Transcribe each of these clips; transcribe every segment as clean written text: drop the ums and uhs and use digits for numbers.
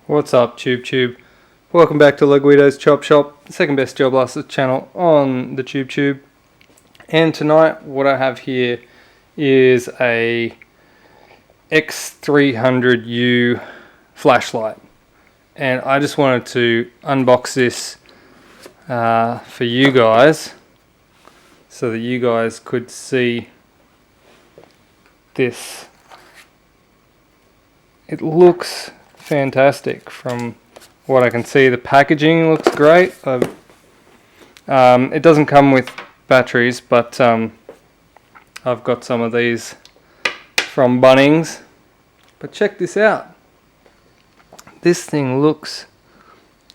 What's up, Tube? Welcome back to Leguido's Chop Shop, second best Gel Blaster channel on the Tube. And tonight, what I have here is a X300U flashlight, and I just wanted to unbox this for you guys, so that you guys could see this. It looks fantastic from what I can see. The packaging looks great. It doesn't come with batteries, but I've got some of these from Bunnings. But check this out. This thing looks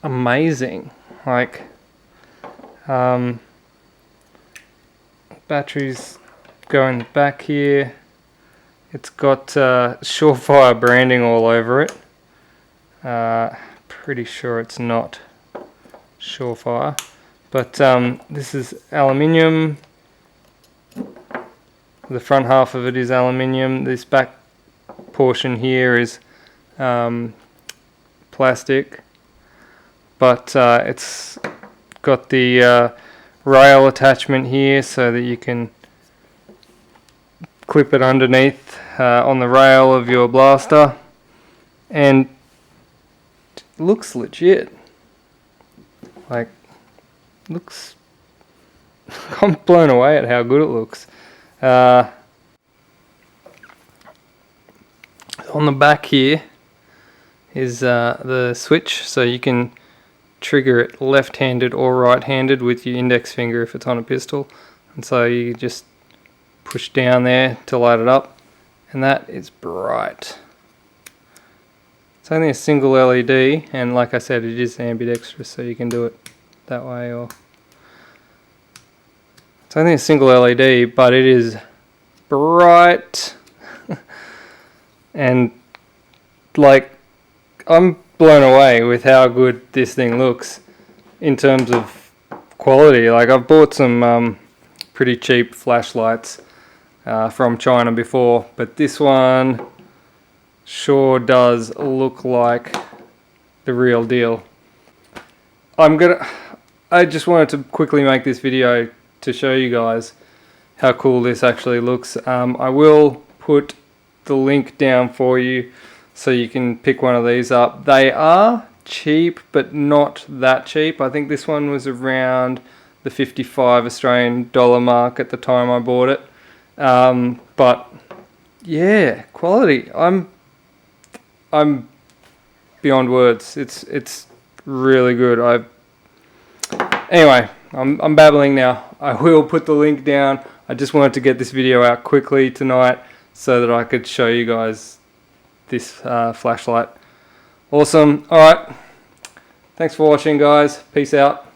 amazing. Like, batteries go in the back here. It's got Surefire branding all over it. Pretty sure it's not Surefire, but this is aluminium. The front half of it is aluminium. This back portion here is plastic, but it's got the rail attachment here so that you can clip it underneath on the rail of your blaster, and it looks legit. Like, looks I'm blown away at how good it looks. On the back here is the switch, so you can trigger it left-handed or right-handed with your index finger if it's on a pistol, and so you just push down there to light it up, and that is bright. It's only a single LED, and like I said, it is ambidextrous, so you can do it that way, or it's only a single LED, but it is bright. And like, I'm blown away with how good this thing looks in terms of quality. Like, I've bought some pretty cheap flashlights from China before, but this one sure does look like the real deal. I just wanted to quickly make this video to show you guys how cool this actually looks. I will put the link down for you so you can pick one of these up. They are cheap, but not that cheap. I think this one was around the 55 Australian dollar mark at the time I bought it. But yeah, quality. I'm beyond words. It's really good. Anyway, I'm babbling now. I will put the link down. I just wanted to get this video out quickly tonight so that I could show you guys this flashlight. Awesome. Alright. Thanks for watching, guys. Peace out.